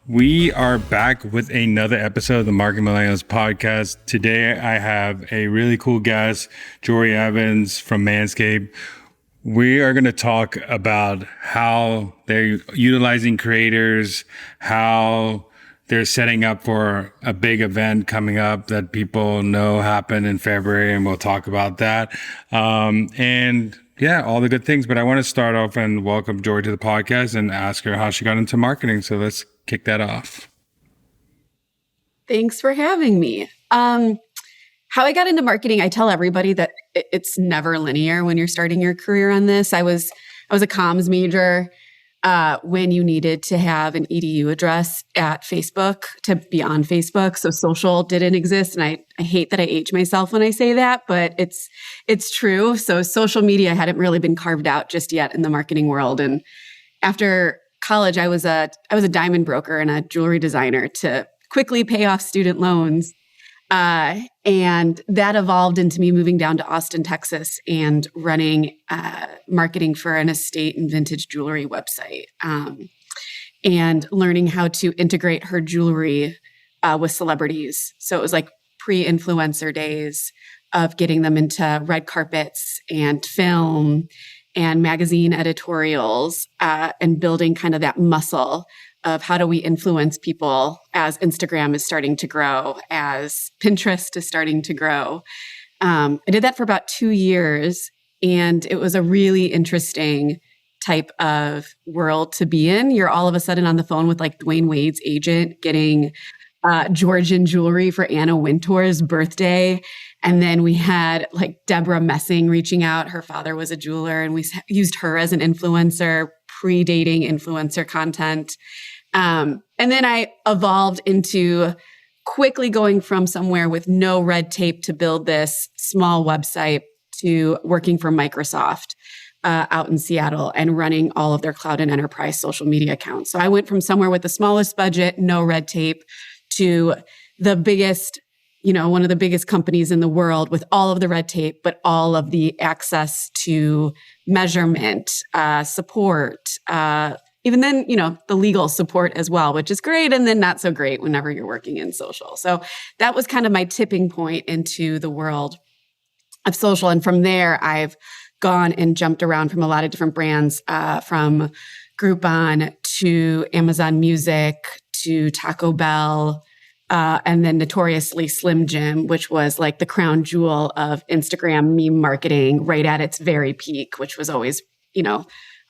We are back with another episode of the Marketing Millennials podcast. Today, I have a really cool guest, Jori Evans from MANSCAPED. We are going to talk about how they're utilizing creators, how they're setting up for a big event coming up that people know happened in February, and we'll talk about that. All the good things. But I want to start off and welcome Jori to the podcast and ask her how she got into marketing. So let's kick that off. Thanks for having me. How I got into marketing, I tell everybody that it's never linear when you're starting your career on this. I was a comms major when you needed to have an edu address at Facebook to be on Facebook. So social didn't exist. And I hate that I age myself when I say that, but it's true. So social media hadn't really been carved out just yet in the marketing world. And after college, I was a diamond broker and a jewelry designer to quickly pay off student loans. And that evolved into me moving down to Austin, Texas and running marketing for an estate and vintage jewelry website and learning how to integrate her jewelry with celebrities. So it was like pre-influencer days of getting them into red carpets and film and magazine editorials and building kind of that muscle of how do we influence people as Instagram is starting to grow, as Pinterest is starting to grow. I did that for about 2 years, and it was a really interesting type of world to be in. You're all of a sudden on the phone with like Dwayne Wade's agent getting Georgian jewelry for Anna Wintour's birthday. And then we had like Deborah Messing reaching out. Her father was a jeweler, and we used her as an influencer, predating influencer content. And then I evolved into quickly going from somewhere with no red tape to build this small website to working for Microsoft out in Seattle and running all of their cloud and enterprise social media accounts. So I went from somewhere with the smallest budget, no red tape, to the biggest, one of the biggest companies in the world with all of the red tape, but all of the access to measurement, support, even then, the legal support as well, which is great. And then not so great whenever you're working in social. So that was kind of my tipping point into the world of social. And from there, I've gone and jumped around from a lot of different brands, from Groupon to Amazon Music to Taco Bell, and then notoriously Slim Jim, which was like the crown jewel of Instagram meme marketing right at its very peak, which was always,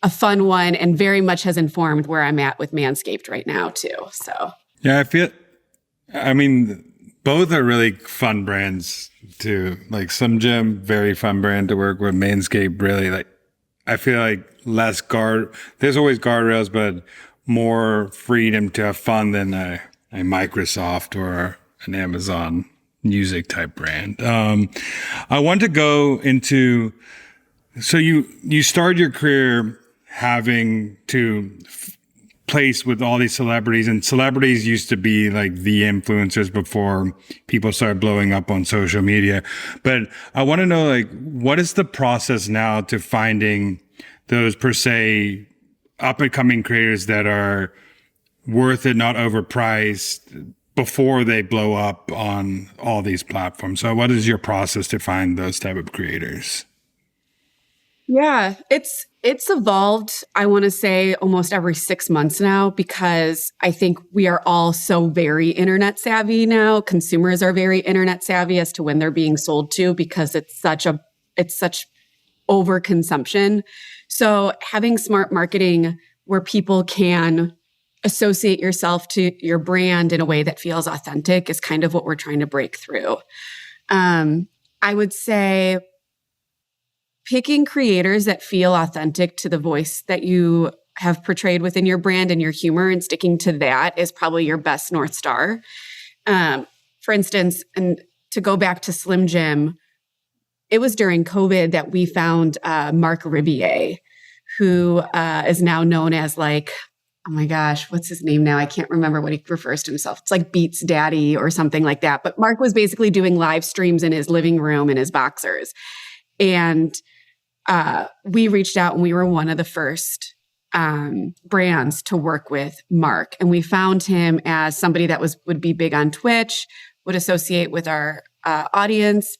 a fun one and very much has informed where I'm at with MANSCAPED right now too. So yeah, both are really fun brands too. Like Slim Jim, very fun brand to work with. MANSCAPED, really I feel like there's always guardrails, but more freedom to have fun than a Microsoft or an Amazon Music type brand. I want to go into, so you started your career having to place with all these celebrities, and celebrities used to be like the influencers before people started blowing up on social media. But I want to know, like, what is the process now to finding those per se up and coming creators that are worth it, not overpriced, before they blow up on all these platforms? So what is your process to find those type of creators? Yeah, it's evolved, I want to say, almost every 6 months now, because I think we are all so very internet savvy now. Consumers are very internet savvy as to when they're being sold to, because it's such overconsumption. So having smart marketing where people can associate yourself to your brand in a way that feels authentic is kind of what we're trying to break through. I would say picking creators that feel authentic to the voice that you have portrayed within your brand and your humor, and sticking to that is probably your best North Star. For instance, and to go back to Slim Jim, it was during COVID that we found Mark Ribier, who is now known as like, oh my gosh, what's his name now? I can't remember what he refers to himself. It's like Beats Daddy or something like that. But Mark was basically doing live streams in his living room in his boxers. And we reached out, and we were one of the first brands to work with Mark. And we found him as somebody that would be big on Twitch, would associate with our audience.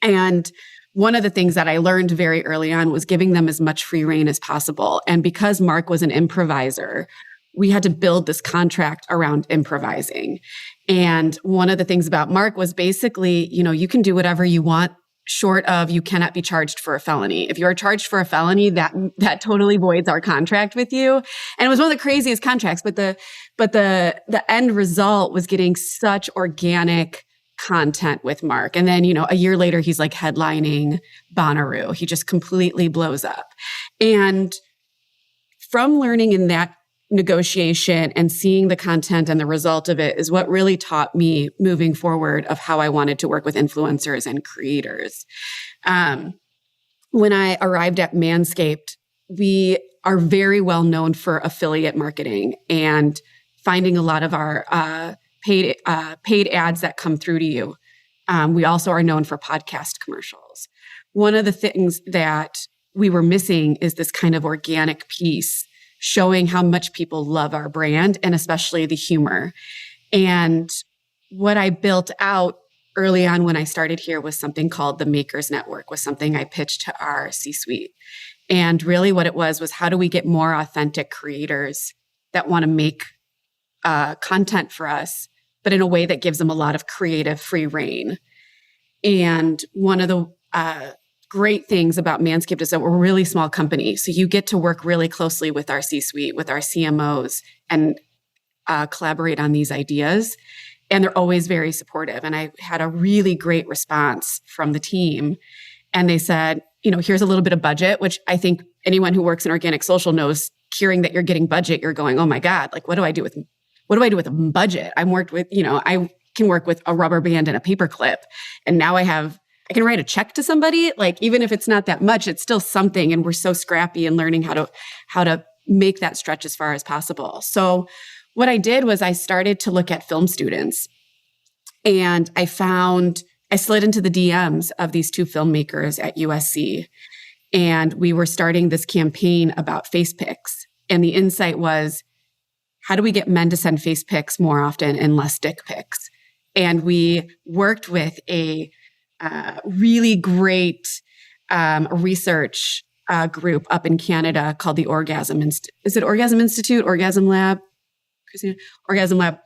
And one of the things that I learned very early on was giving them as much free reign as possible. And because Mark was an improviser, we had to build this contract around improvising. And one of the things about Mark was basically, you can do whatever you want, short of you cannot be charged for a felony. If you are charged for a felony, that totally voids our contract with you. And it was one of the craziest contracts, but the end result was getting such organic content with Mark. And then, a year later, he's like headlining Bonnaroo. He just completely blows up. And from learning in that negotiation and seeing the content and the result of it is what really taught me moving forward of how I wanted to work with influencers and creators. When I arrived at MANSCAPED, we are very well known for affiliate marketing and finding a lot of our paid ads that come through to you. We also are known for podcast commercials. One of the things that we were missing is this kind of organic piece showing how much people love our brand and especially the humor. And what I built out early on when I started here was something called the Makers Network, was something I pitched to our C-suite. And really what it was how do we get more authentic creators that want to make content for us, but in a way that gives them a lot of creative free reign. And one of the great things about MANSCAPED is that we're a really small company. So you get to work really closely with our C-suite, with our CMOs, and collaborate on these ideas. And they're always very supportive. And I had a really great response from the team. And they said, here's a little bit of budget, which I think anyone who works in organic social knows, hearing that you're getting budget, you're going, oh my God, like, what do I do with a budget? I can work with a rubber band and a paper clip. And now I can write a check to somebody. Like, even if it's not that much, it's still something. And we're so scrappy and learning how to make that stretch as far as possible. So what I did was I started to look at film students, and I slid into the DMs of these two filmmakers at USC. And we were starting this campaign about face pics. And the insight was, how do we get men to send face pics more often and less dick pics? And we worked with a really great research group up in Canada called the Orgasm Institute. Is it Orgasm Institute? Orgasm Lab? Christina? Orgasm Lab.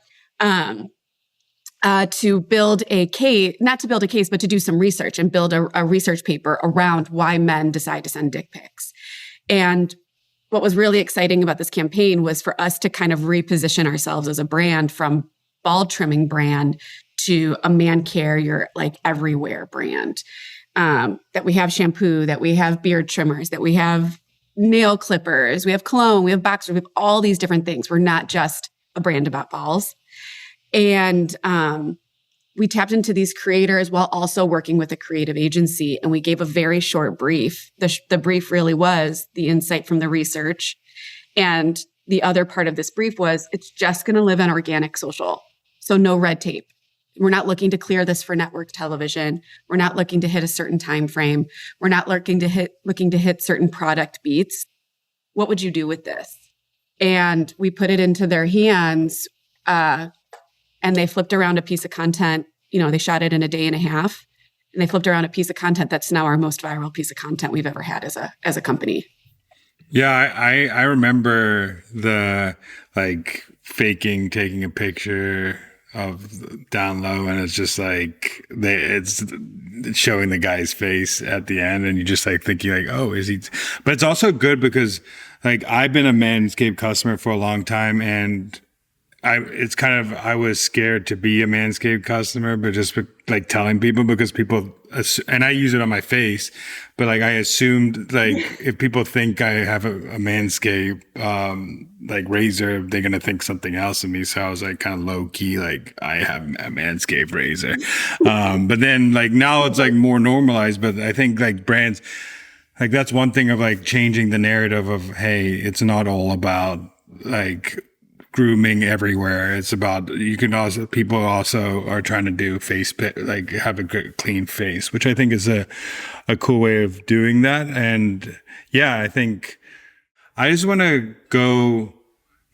To build a case, not to build a case, but to do some research and build a research paper around why men decide to send dick pics. And what was really exciting about this campaign was for us to kind of reposition ourselves as a brand from bald trimming brand to a man care, your like everywhere brand. That we have shampoo, that we have beard trimmers, that we have nail clippers, we have cologne, we have boxers, we have all these different things. We're not just a brand about balls. And we tapped into these creators while also working with a creative agency. And we gave a very short brief. The brief really was the insight from the research. And the other part of this brief was, it's just going to live on organic social. So no red tape. We're not looking to clear this for network television. We're not looking to hit a certain time frame. We're not looking to hit certain product beats. What would you do with this? And we put it into their hands, and they flipped around a piece of content. They shot it in a day and a half, and they flipped around a piece of content that's now our most viral piece of content we've ever had as a company. Yeah, I remember the faking taking a picture of down low, and it's just like it's showing the guy's face at the end, and you just thinking oh, is he? But it's also good because I've been a Manscaped customer for a long time, and I was scared to be a Manscaped customer, but just telling people, because people, and I use it on my face, but I assumed if people think I have a Manscaped razor, they're gonna think something else of me. So I was kind of low key, I have a Manscaped razor. But then now it's more normalized. But I think brands, that's one thing of changing the narrative of, hey, it's not all about grooming everywhere. It's about, people also are trying to do face pic, have a good clean face, which I think is a cool way of doing that. And yeah, I think I just want to go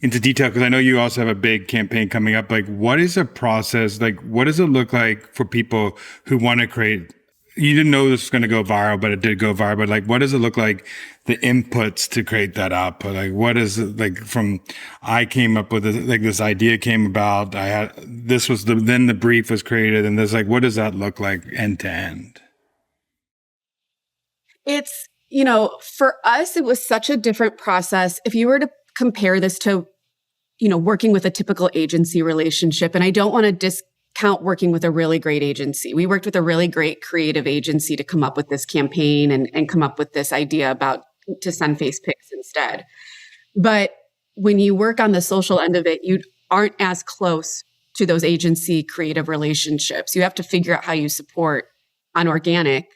into detail because I know you also have a big campaign coming up. Like, what is a process? Like, what does it look like for people who want to create? You didn't know this was going to go viral, but it did go viral. But like, what does it look like? The inputs to create that output. Like, what is it like? From I came up with it, like this idea came about. I had this was then the brief was created, and there's like, what does that look like end to end? It's, for us, it was such a different process. If you were to compare this to, working with a typical agency relationship, and I don't want to discount working with a really great agency. We worked with a really great creative agency to come up with this campaign and come up with this idea about to send face pics instead. But when you work on the social end of it, you aren't as close to those agency creative relationships. You have to figure out how you support on organic.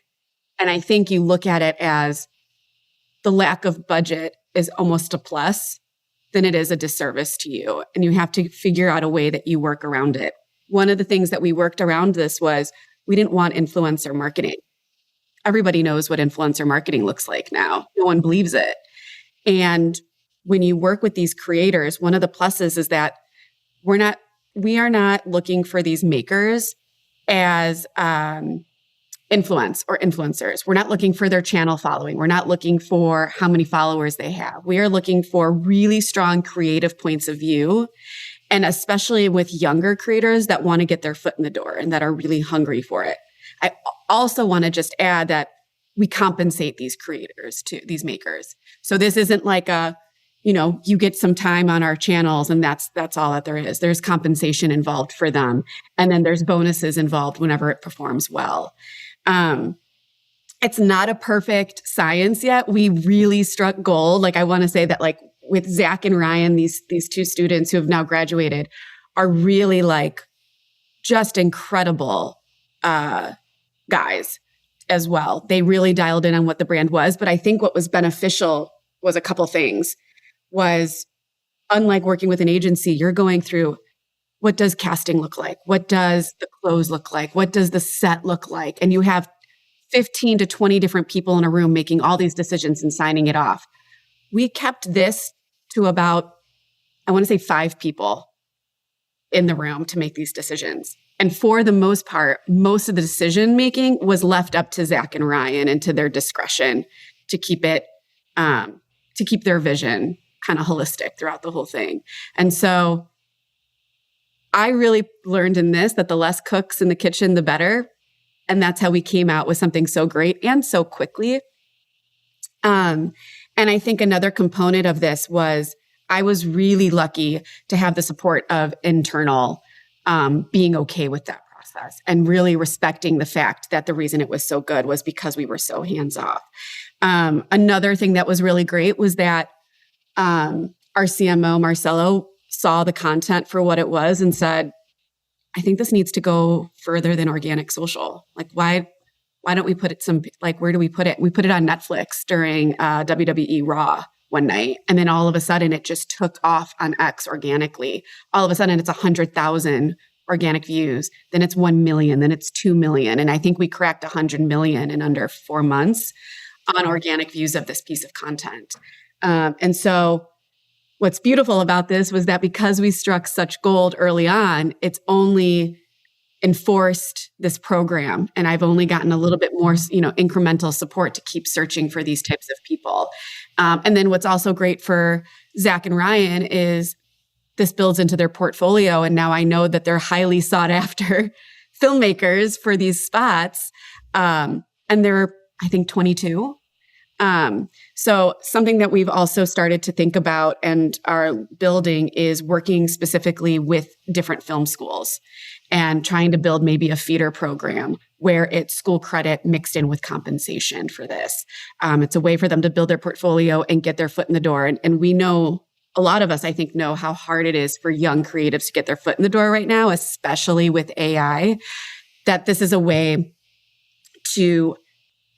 And I think you look at it as the lack of budget is almost a plus than it is a disservice to you. And you have to figure out a way that you work around it. One of the things that we worked around this was we didn't want influencer marketing. Everybody knows what influencer marketing looks like now. No one believes it. And when you work with these creators, one of the pluses is that we are not looking for these makers as influence or influencers. We're not looking for their channel following. We're not looking for how many followers they have. We are looking for really strong creative points of view. And especially with younger creators that want to get their foot in the door and that are really hungry for it. I also want to just add that we compensate these creators too, these makers. So this isn't like you get some time on our channels and that's all that there is. There's compensation involved for them. And then there's bonuses involved whenever it performs well. It's not a perfect science yet. We really struck gold. Like I want to say that like with Zach and Ryan, these two students who have now graduated are really like just incredible guys as well. They really dialed in on what the brand was. But I think what was beneficial was a couple things. Was unlike working with an agency, you're going through what does casting look like? What does the clothes look like? What does the set look like? And you have 15 to 20 different people in a room making all these decisions and signing it off. We kept this to about, I want to say 5 people in the room to make these decisions. And for the most part, most of the decision making was left up to Zach and Ryan and to their discretion to keep it, to keep their vision kind of holistic throughout the whole thing. And so I really learned in this that the less cooks in the kitchen, the better. And that's how we came out with something so great and so quickly. And I think another component of this was I was really lucky to have the support of internal being okay with that process and really respecting the fact that the reason it was so good was because we were so hands off. Another thing that was really great was that our CMO, Marcelo, saw the content for what it was and said, I think this needs to go further than organic social. Like, why don't we put it where do we put it? We put it on Netflix during WWE Raw one night. And then all of a sudden it just took off on X organically. All of a sudden it's 100,000 organic views. Then it's 1 million. Then it's 2 million. And I think we cracked 100 million in under 4 months on organic views of this piece of content. And so what's beautiful about this was that because we struck such gold early on, it's only enforced this program. And I've only gotten a little bit more, incremental support to keep searching for these types of people. And then what's also great for Zach and Ryan is this builds into their portfolio. And now I know that they're highly sought after filmmakers for these spots. And they're, I think, 22. So something that we've also started to think about and are building is working specifically with different film schools and trying to build maybe a feeder program where it's school credit mixed in with compensation for this. It's a way for them to build their portfolio and get their foot in the door. And we know, a lot of us, I think, know how hard it is for young creatives to get their foot in the door right now, especially with AI, that this is a way to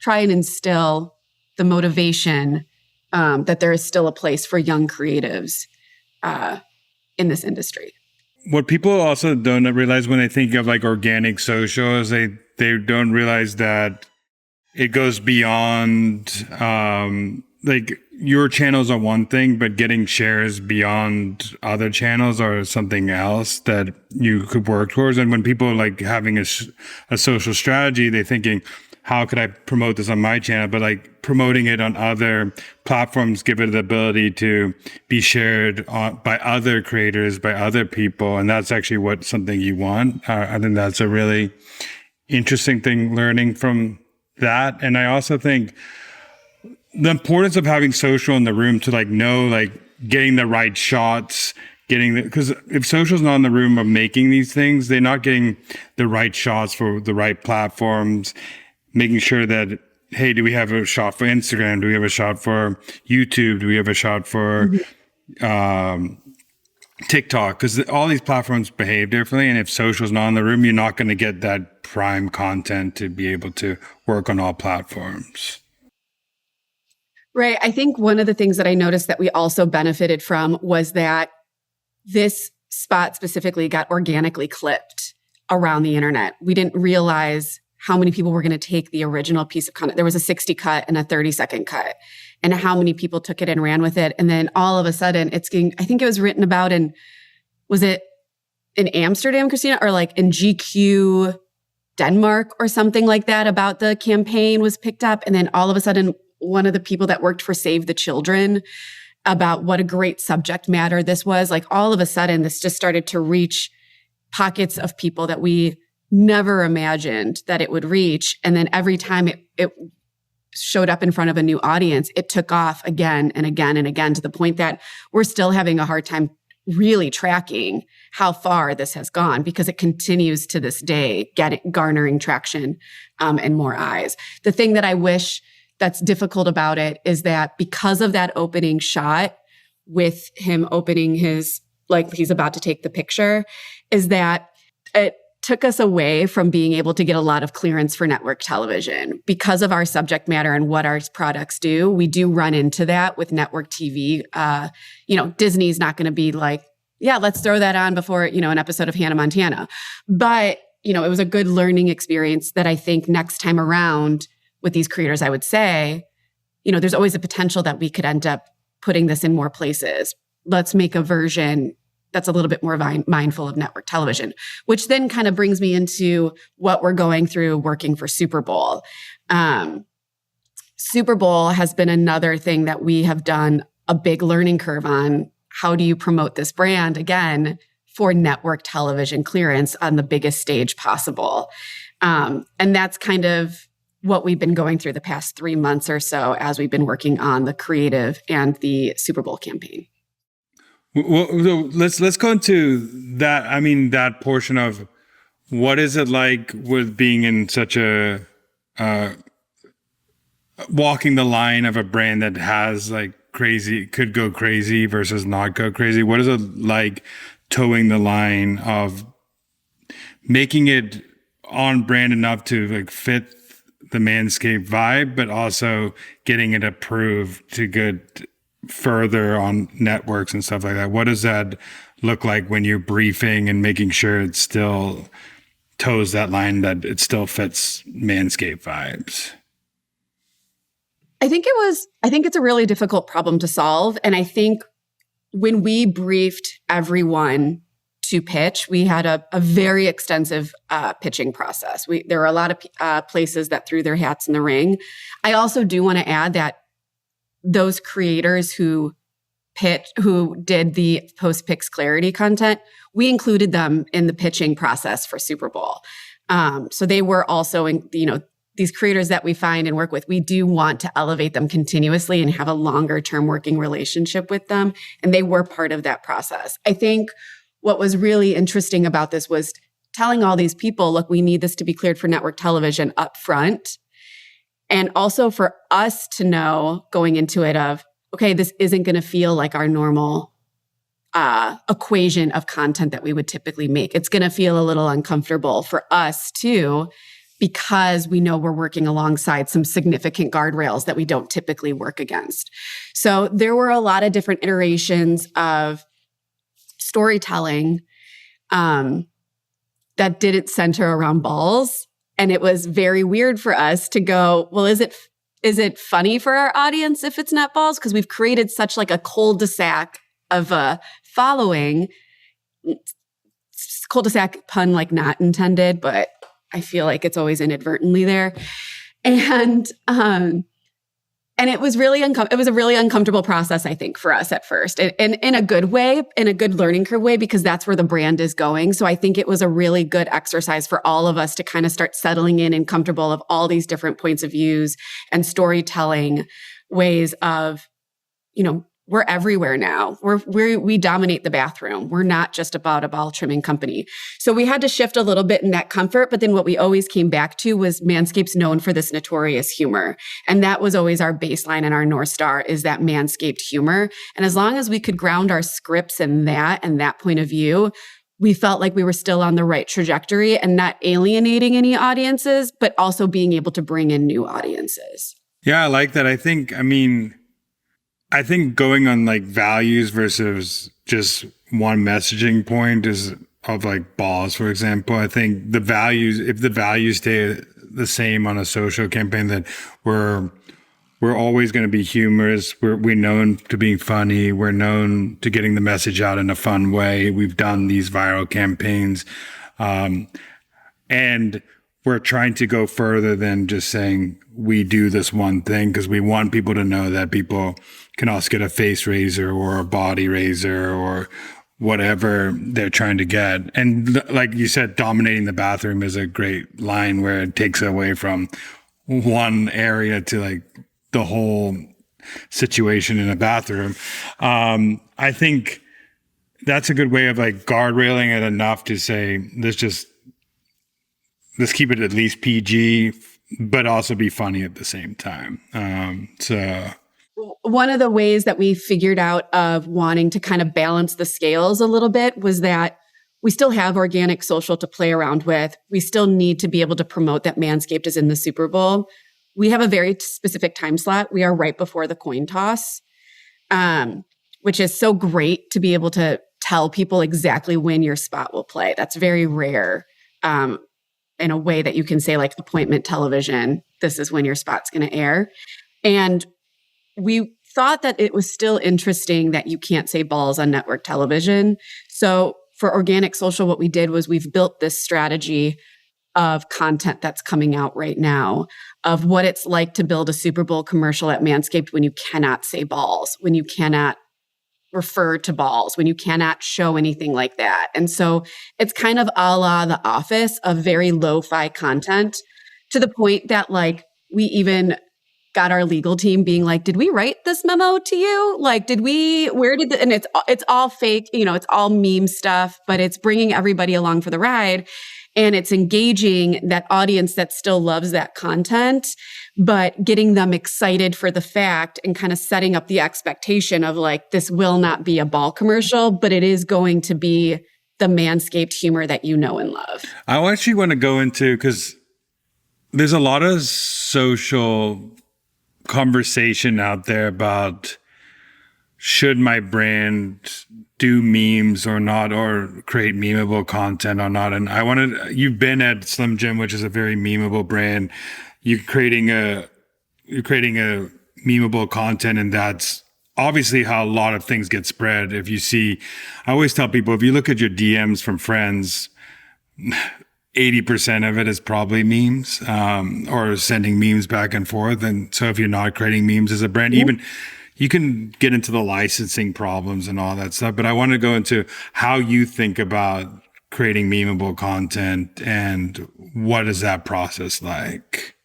try and instill the motivation that there is still a place for young creatives in this industry. What people also don't realize when they think of like organic social is they don't realize that it goes beyond your channels are one thing, but getting shares beyond other channels are something else that you could work towards. And when people like having a social strategy, they're thinking, how could I promote this on my channel? But like promoting it on other platforms, give it the ability to be shared by other creators, by other people. And that's actually something you want. I think that's a really interesting thing learning from that. And I also think the importance of having social in the room to like know, like getting the right shots, because if social's not in the room of making these things, they're not getting the right shots for the right platforms, making sure that, hey, do we have a shot for Instagram? Do we have a shot for YouTube? Do we have a shot for TikTok? Because all these platforms behave differently. And if social's not in the room, you're not going to get that prime content to be able to work on all platforms. Right. I think one of the things that I noticed that we also benefited from was that this spot specifically got organically clipped around the internet. We didn't realize how many people were going to take the original piece of content. There was a 60 cut and a 30-second cut, and how many people took it and ran with it. And then all of a sudden it's getting, I think it was written about was it in Amsterdam, Christina, or like in GQ Denmark or something like that, about the campaign was picked up. And then all of a sudden, one of the people that worked for Save the Children, about what a great subject matter this was. Like all of a sudden, this just started to reach pockets of people that we never imagined that it would reach. And then every time it showed up in front of a new audience, it took off again and again and again, to the point that we're still having a hard time really tracking how far this has gone, because it continues to this day garnering traction and more eyes. The thing that I wish that's difficult about it is that because of that opening shot with him opening his, like he's about to take the picture, is that it took us away from being able to get a lot of clearance for network television. Because of our subject matter and what our products do, we do run into that with network TV. Disney's not going to be like, yeah, let's throw that on before, an episode of Hannah Montana. But, it was a good learning experience that I think next time around with these creators, I would say, there's always a potential that we could end up putting this in more places. Let's make a version that's a little bit more mindful of network television, which then kind of brings me into what we're going through working for Super Bowl. Super Bowl has been another thing that we have done a big learning curve on. How do you promote this brand, again, for network television clearance on the biggest stage possible? And that's kind of what we've been going through the past 3 months or so as we've been working on the creative and the Super Bowl campaign. Well, so let's go into that. I mean, that portion of what is it like with being in such a walking the line of a brand that has like could go crazy versus not go crazy. What is it like towing the line of making it on brand enough to like fit the MANSCAPED vibe, but also getting it approved to get further on networks and stuff like that? What does that look like when you're briefing and making sure it still toes that line, that it still fits MANSCAPED vibes? I think it's a really difficult problem to solve. And I think when we briefed everyone to pitch, we had a very extensive pitching process. There were a lot of places that threw their hats in the ring. I also do want to add that those creators who did the Post Pics Clarity content, we included them in the pitching process for Super Bowl. So they were also these creators that we find and work with, we do want to elevate them continuously and have a longer term working relationship with them. And they were part of that process. I think what was really interesting about this was telling all these people, look, we need this to be cleared for network television up front. And also for us to know going into it of, okay, this isn't going to feel like our normal equation of content that we would typically make. It's going to feel a little uncomfortable for us too, because we know we're working alongside some significant guardrails that we don't typically work against. So there were a lot of different iterations of storytelling that didn't center around balls. And it was very weird for us to go, well, is it is it funny for our audience if it's not balls? Because we've created such like a cul-de-sac of a following. Cul-de-sac pun like not intended, but I feel like it's always inadvertently there. And it was really it was a really uncomfortable process, I think, for us at first, and in a good way, in a good learning curve way, because that's where the brand is going. So I think it was a really good exercise for all of us to kind of start settling in and comfortable of all these different points of views and storytelling ways of, we're everywhere now. We dominate the bathroom. We're not just about a ball trimming company. So we had to shift a little bit in that comfort. But then what we always came back to was Manscaped's known for this notorious humor. And that was always our baseline and our North Star, is that Manscaped humor. And as long as we could ground our scripts in that and that point of view, we felt like we were still on the right trajectory and not alienating any audiences, but also being able to bring in new audiences. Yeah, I like that. I think going on like values versus just one messaging point is of like balls, for example. I think if the values stay the same on a social campaign, that we're always going to be humorous. We're known to being funny. We're known to getting the message out in a fun way. We've done these viral campaigns. And we're trying to go further than just saying we do this one thing, because we want people to know that people can also get a face razor or a body razor or whatever they're trying to get. And like you said, dominating the bathroom is a great line, where it takes away from one area to like the whole situation in a bathroom. I think that's a good way of like guardrailing it enough to say, let's keep it at least PG, but also be funny at the same time. One of the ways that we figured out of wanting to kind of balance the scales a little bit was that we still have organic social to play around with. We still need to be able to promote that Manscaped is in the Super Bowl. We have a very specific time slot. We are right before the coin toss, which is so great to be able to tell people exactly when your spot will play. That's very rare. In a way that you can say, like, appointment television, this is when your spot's going to air. And we thought that it was still interesting that you can't say balls on network television. So for organic social, what we did was we've built this strategy of content that's coming out right now of what it's like to build a Super Bowl commercial at Manscaped when you cannot say balls, when you cannot refer to balls, when you cannot show anything like that. And so it's kind of a la The Office of very lo-fi content, to the point that like we even got our legal team being like, did we write this memo to you? Like, and it's all fake, it's all meme stuff, but it's bringing everybody along for the ride. And it's engaging that audience that still loves that content, but getting them excited for the fact and kind of setting up the expectation of like, this will not be a ball commercial, but it is going to be the Manscaped humor that you know and love. I actually want to go into, because there's a lot of social conversation out there about, should my brand do memes or not, or create memeable content or not? And you've been at Slim Jim, which is a very memeable brand. You're creating a memeable content, and that's obviously how a lot of things get spread. I always tell people, if you look at your DMs from friends, 80% of it is probably memes, or sending memes back and forth. And so if you're not creating memes as a brand, even you can get into the licensing problems and all that stuff. But I want to go into how you think about creating memeable content and what is that process like?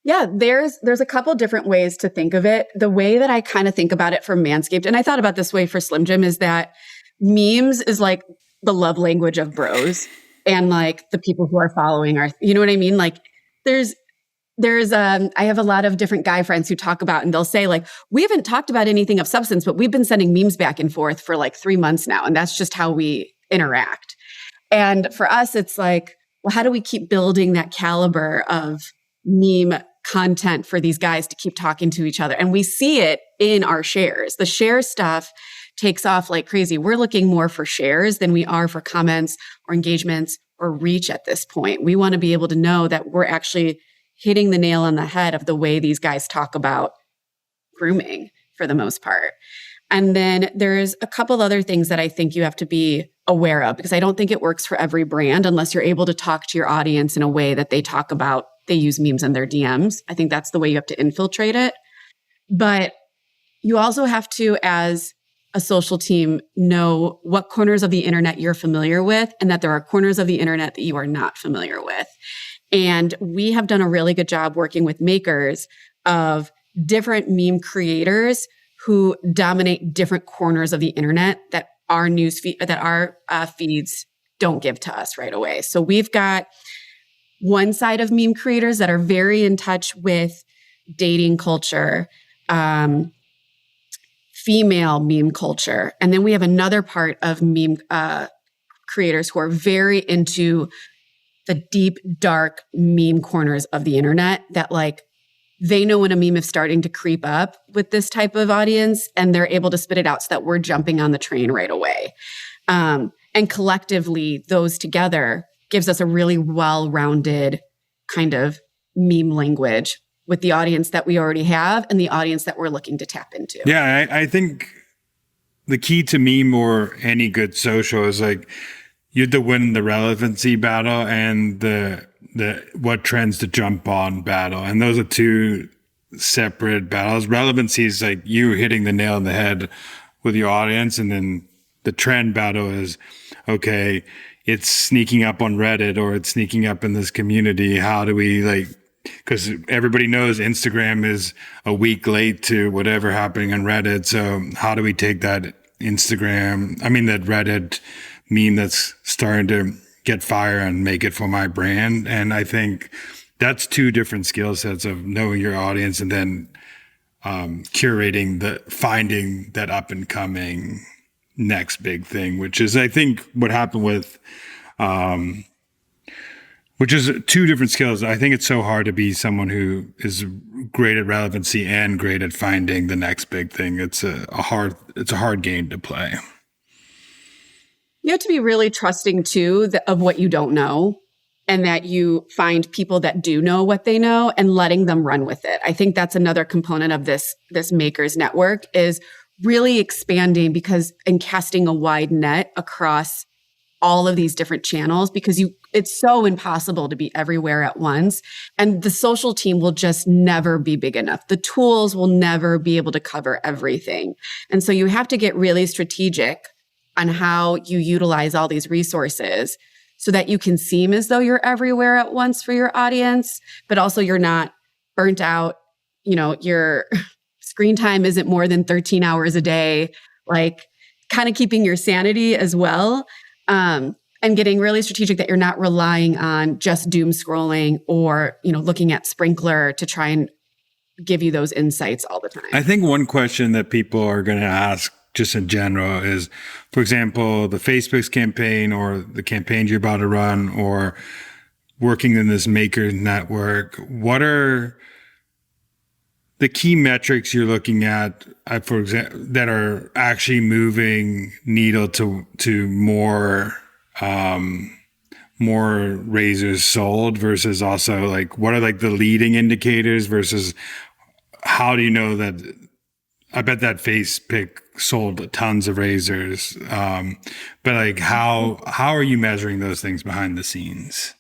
Yeah, there's a couple different ways to think of it. The way that I kind of think about it for Manscaped, and I thought about this way for Slim Jim, is that memes is like the love language of bros, and like the people who are following are, you know what I mean? Like I have a lot of different guy friends who talk about, and they'll say like, we haven't talked about anything of substance, but we've been sending memes back and forth for like 3 months now. And that's just how we interact. And for us, it's like, well, how do we keep building that caliber of meme content for these guys to keep talking to each other? And we see it in our shares. The share stuff takes off like crazy. We're looking more for shares than we are for comments or engagements or reach at this point. We want to be able to know that we're actually hitting the nail on the head of the way these guys talk about grooming for the most part. And then there's a couple other things that I think you have to be aware of, because I don't think it works for every brand unless you're able to talk to your audience in a way that they talk about, they use memes in their DMs. I think that's the way you have to infiltrate it. But you also have to, as a social team, know what corners of the internet you're familiar with and that there are corners of the internet that you are not familiar with. And we have done a really good job working with makers of different meme creators who dominate different corners of the internet that our feeds don't give to us right away. So we've got one side of meme creators that are very in touch with dating culture, female meme culture. And then we have another part of meme creators who are very into the deep, dark meme corners of the internet that like, they know when a meme is starting to creep up with this type of audience, and they're able to spit it out so that we're jumping on the train right away. And collectively, those together gives us a really well-rounded kind of meme language with the audience that we already have and the audience that we're looking to tap into. Yeah, I think the key to meme or any good social is like you have to win the relevancy battle and the what trends to jump on battle. And those are two separate battles. Relevancy is like you hitting the nail on the head with your audience. And then the trend battle is, okay, it's sneaking up on Reddit or it's sneaking up in this community. How do we because everybody knows Instagram is a week late to whatever happening on Reddit. So how do we take that Reddit meme that's starting to get fire and make it for my brand? And I think that's two different skill sets of knowing your audience and then finding that up and coming next big thing, which is, I think, what happened with, which is two different skills. I think it's so hard to be someone who is great at relevancy and great at finding the next big thing. It's a hard game to play. You have to be really trusting too of what you don't know, and that you find people that do know what they know and letting them run with it. I think that's another component of this makers network is really expanding and casting a wide net across all of these different channels, because it's so impossible to be everywhere at once. And the social team will just never be big enough. The tools will never be able to cover everything. And so you have to get really strategic on how you utilize all these resources so that you can seem as though you're everywhere at once for your audience, but also you're not burnt out. Your screen time isn't more than 13 hours a day, like kind of keeping your sanity as well. And getting really strategic that you're not relying on just doom scrolling or, looking at Sprinkler to try and give you those insights all the time. I think one question that people are going to ask just in general is, for example, the Face Pics campaign or the campaigns you're about to run or working in this maker network, what are the key metrics you're looking at, for example, that are actually moving needle to more razors sold versus also like, what are like the leading indicators versus how do you know that? I bet that Face Pic sold tons of razors. But like how are you measuring those things behind the scenes?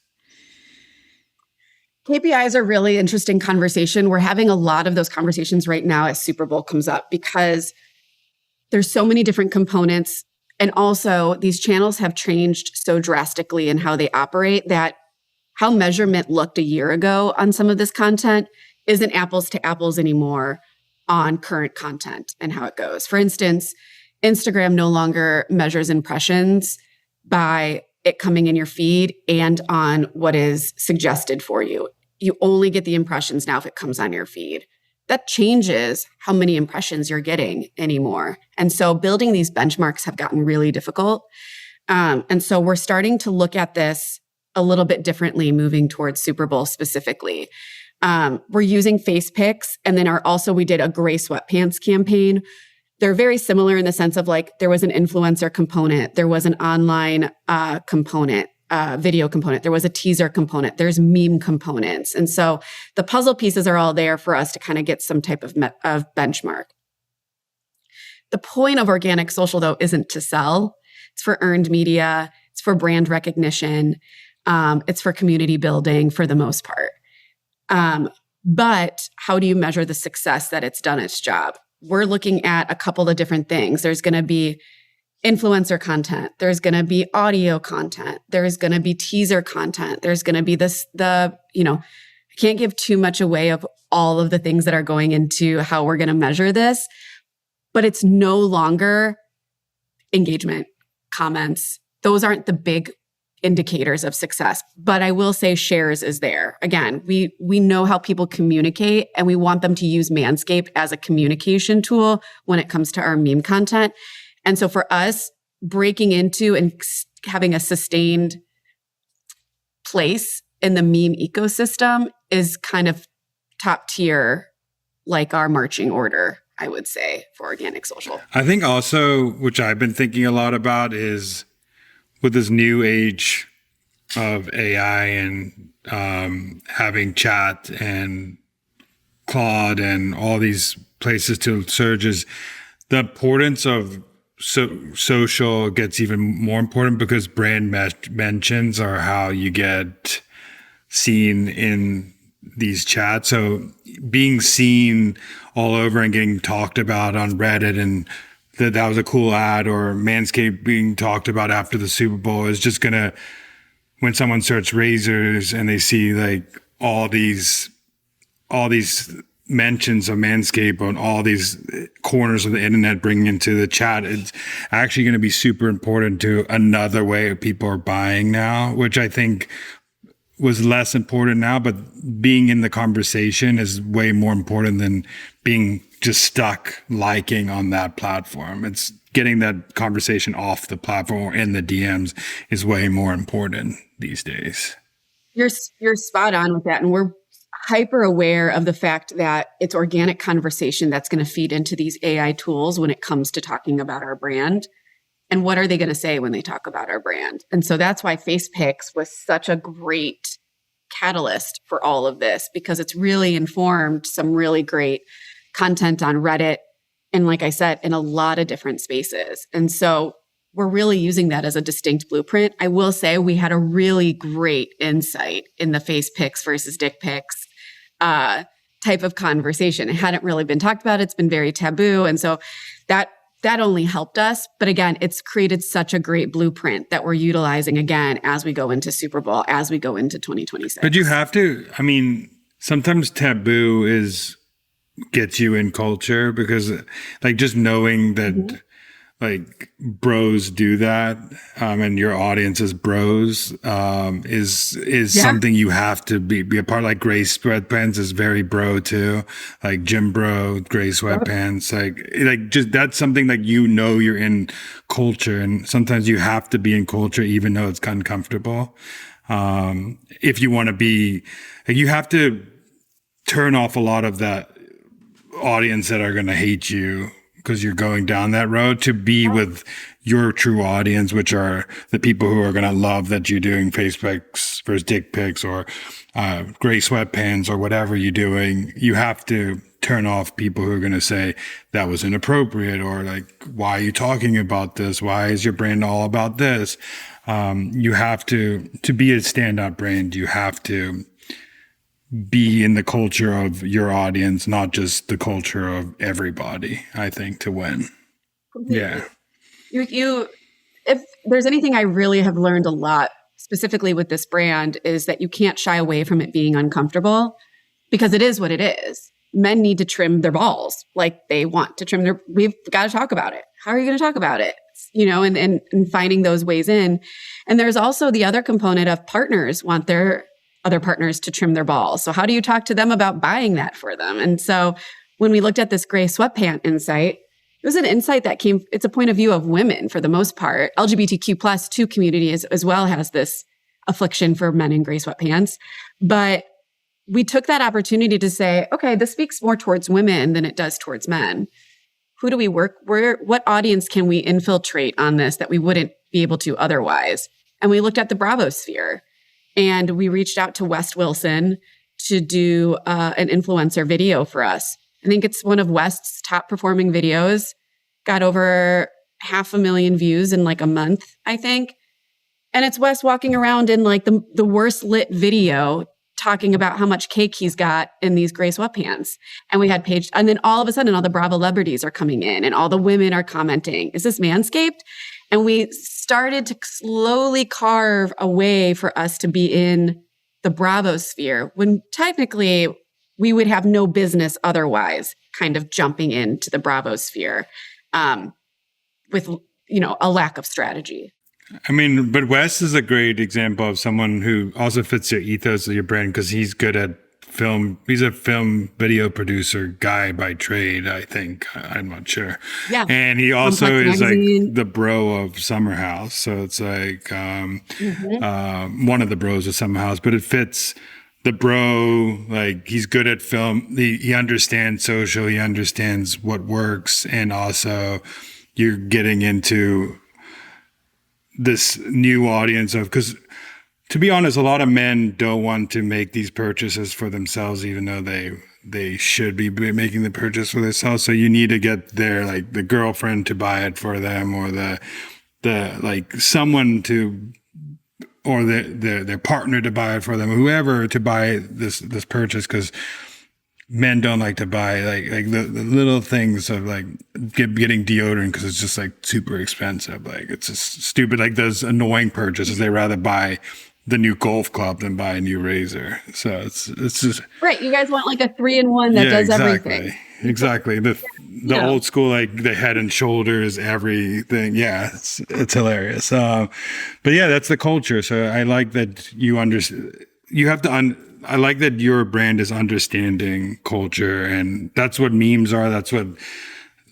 KPIs are really interesting conversation. We're having a lot of those conversations right now as Super Bowl comes up because there's so many different components. And also these channels have changed so drastically in how they operate that how measurement looked a year ago on some of this content isn't apples to apples anymore on current content and how it goes. For instance, Instagram no longer measures impressions by it coming in your feed and on what is suggested for you. You only get the impressions now if it comes on your feed. That changes how many impressions you're getting anymore. And so building these benchmarks have gotten really difficult. And so we're starting to look at this a little bit differently moving towards Super Bowl specifically. We're using Face Pics, and then we did a gray sweatpants campaign. They're very similar in the sense of like there was an influencer component, there was an online component, video component. There was a teaser component. There's meme components. And so the puzzle pieces are all there for us to kind of get some type of benchmark. The point of organic social, though, isn't to sell. It's for earned media. It's for brand recognition. It's for community building for the most part. But how do you measure the success that it's done its job? We're looking at a couple of different things. There's going to be influencer content. There's going to be audio content. There's going to be teaser content. There's going to be I can't give too much away of all of the things that are going into how we're going to measure this, but it's no longer engagement, comments. Those aren't the big indicators of success. But I will say shares is there. Again, we know how people communicate, and we want them to use MANSCAPED as a communication tool when it comes to our meme content. And so for us, breaking into and having a sustained place in the meme ecosystem is kind of top tier, like our marching order, I would say, for organic social. I think also, which I've been thinking a lot about, is with this new age of AI and having chat and Claude and all these places to search, is the importance of social gets even more important, because brand mentions are how you get seen in these chats. So being seen all over and getting talked about on Reddit, and that was a cool ad, or Manscaped being talked about after the Super Bowl, is just gonna, when someone searches razors and they see like all these mentions of Manscaped on all these corners of the internet bringing into the chat, it's actually going to be super important to another way people are buying now, which I think was less important now, but being in the conversation is way more important than being just stuck liking on that platform. It's getting that conversation off the platform or in the DMs is way more important these days. You're spot on with that. And we're hyper aware of the fact that it's organic conversation that's going to feed into these AI tools when it comes to talking about our brand. And what are they going to say when they talk about our brand? And so that's why Face Pics was such a great catalyst for all of this, because it's really informed some really great content on Reddit. And like I said, in a lot of different spaces. And so we're really using that as a distinct blueprint. I will say we had a really great insight in the Face Pics versus dick pics type of conversation. It hadn't really been talked about. It's been very taboo. And so that only helped us. But again, it's created such a great blueprint that we're utilizing again as we go into Super Bowl, as we go into 2026. But you have to, I mean, sometimes taboo gets you in culture, because like just knowing that like bros do that, and your audience is bros, is something you have to be a part. Like gray sweatpants is very bro too, like gym bro, gray sweatpants, like just that's something like, you're in culture, and sometimes you have to be in culture even though it's uncomfortable. If you want to be, like, you have to turn off a lot of that audience that are going to hate you because you're going down that road, to be with your true audience, which are the people who are going to love that you're doing face pics versus dick pics or gray sweatpants or whatever you're doing. You have to turn off people who are going to say that was inappropriate, or like, why are you talking about this? Why is your brand all about this? You have to be a standout brand, you have to be in the culture of your audience, not just the culture of everybody, I think, to win. Completely. Yeah. You, if there's anything I really have learned a lot, specifically with this brand, is that you can't shy away from it being uncomfortable, because it is what it is. Men need to trim their balls. Like, they want to trim we've got to talk about it. How are you going to talk about it? And finding those ways in. And there's also the other component of partners want their other partners to trim their balls. So how do you talk to them about buying that for them? And so when we looked at this gray sweatpant insight, it was an insight that it's a point of view of women for the most part. LGBTQ plus 2 community as well has this affliction for men in gray sweatpants. But we took that opportunity to say, okay, this speaks more towards women than it does towards men. Who do we work? What audience can we infiltrate on this that we wouldn't be able to otherwise? And we looked at the Bravo sphere, and we reached out to West Wilson to do an influencer video for us. I think it's one of West's top performing videos. Got over 500,000 views in like a month, I think. And it's West walking around in like the worst lit video talking about how much cake he's got in these gray sweatpants. And we had Paige, and then all of a sudden all the Bravo celebrities are coming in and all the women are commenting, is this Manscaped? And we started to slowly carve a way for us to be in the Bravo sphere when technically we would have no business otherwise kind of jumping into the Bravo sphere with, a lack of strategy. I mean, but Wes is a great example of someone who also fits your ethos of your brand because he's good at film. He's a film video producer guy by trade, I think. I'm not sure. Yeah. And he also is like the bro of Summer House. So it's like one of the bros of Summer House, but it fits the bro. Like he's good at film. He understands social. He understands what works. And also you're getting into this new audience of, because to be honest, a lot of men don't want to make these purchases for themselves, even though they should be making the purchase for themselves. So you need to get the girlfriend to buy it for them, or the like someone to, or their partner to buy it for them, whoever to buy this purchase, because men don't like to buy like the little things of like getting deodorant because it's just like super expensive. Like it's just stupid. Like those annoying purchases. They rather buy the new golf club than buy a new razor. So it's just right. You guys want like a 3-in-1 that does everything. Exactly. The old school, like the Head and Shoulders, everything. Yeah, it's hilarious. But yeah, that's the culture. So I like that you understand. You have to. I like that your brand is understanding culture, and that's what memes are. That's what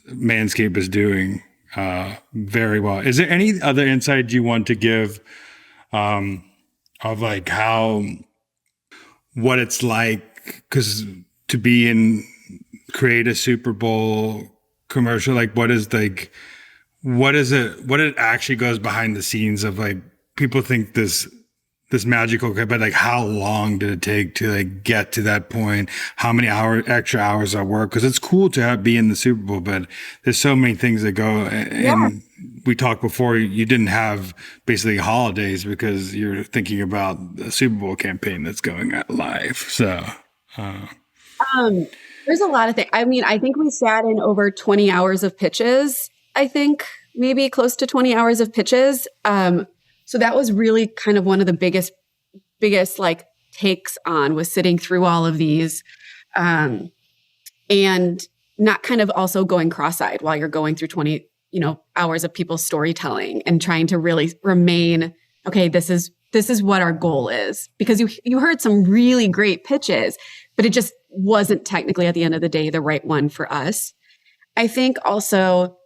Manscaped is doing very well. Is there any other insight you want to give of like what it's like? Because to create a Super Bowl commercial, like what is it? What it actually goes behind the scenes of, like, people think this magical, but like how long did it take to like get to that point? How many extra hours of work? Because it's cool to be in the Super Bowl, but there's so many things that go. And we talked before, you didn't have basically holidays because you're thinking about the Super Bowl campaign that's going live. So there's a lot of things. I mean, I think we sat in over 20 hours of pitches. I think maybe close to 20 hours of pitches. So that was really kind of one of the biggest like takes on, was sitting through all of these and not kind of also going cross-eyed while you're going through 20, hours of people's storytelling and trying to really remain, okay, this is what our goal is. Because you heard some really great pitches, but it just wasn't technically at the end of the day the right one for us. I think also,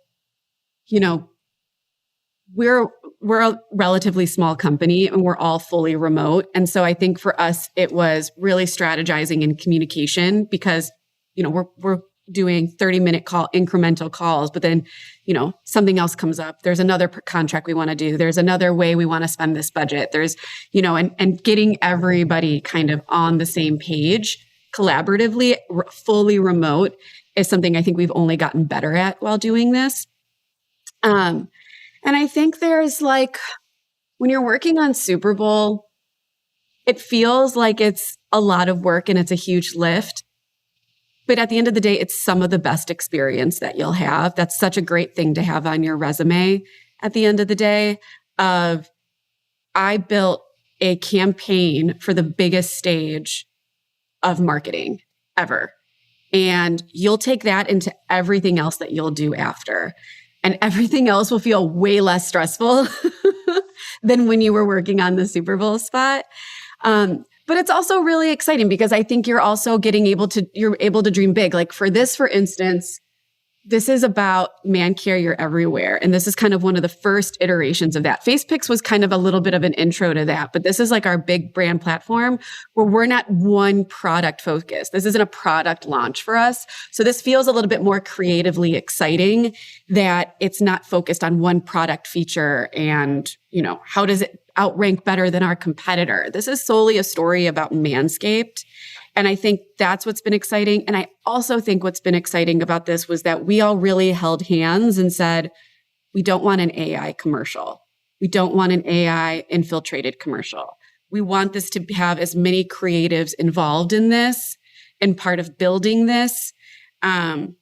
we're a relatively small company and we're all fully remote. And so I think for us, it was really strategizing in communication because, we're doing 30-minute incremental calls, but then, something else comes up. There's another contract we want to do. There's another way we want to spend this budget. There's, and getting everybody kind of on the same page collaboratively, fully remote is something I think we've only gotten better at while doing this. And I think there's like, when you're working on Super Bowl, it feels like it's a lot of work and it's a huge lift. But at the end of the day, it's some of the best experience that you'll have. That's such a great thing to have on your resume at the end of the day. I built a campaign for the biggest stage of marketing ever. And you'll take that into everything else that you'll do after. And everything else will feel way less stressful than when you were working on the Super Bowl spot. But it's also really exciting because I think you're also you're able to dream big. Like for instance, this is about man care, you're everywhere. And this is kind of one of the first iterations of that. Face Pics was kind of a little bit of an intro to that, but this is like our big brand platform where we're not one product focused. This isn't a product launch for us. So this feels a little bit more creatively exciting that it's not focused on one product feature and, how does it outrank better than our competitor. This is solely a story about Manscaped. And I think that's what's been exciting. And I also think what's been exciting about this was that we all really held hands and said, we don't want an AI commercial. We don't want an AI infiltrated commercial. We want this to have as many creatives involved in this and part of building this, and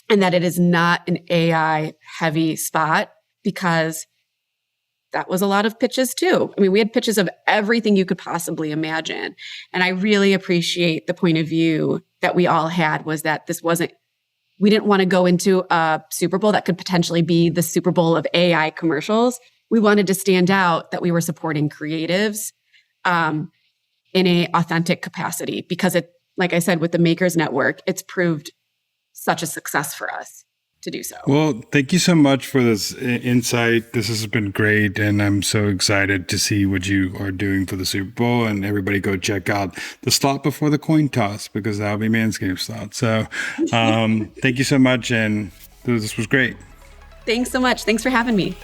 that it is not an AI heavy spot, because that was a lot of pitches too. I mean, we had pitches of everything you could possibly imagine. And I really appreciate the point of view that we all had, was that we didn't want to go into a Super Bowl that could potentially be the Super Bowl of AI commercials. We wanted to stand out that we were supporting creatives in a authentic capacity, because it, like I said, with the Makers Network, it's proved such a success for us to do so. Well, thank you so much for this insight. This has been great, and I'm so excited to see what you are doing for the Super Bowl. And everybody go check out the slot before the coin toss, because that'll be Manscaped slot. So thank you so much, and this was great. Thanks so much. Thanks for having me.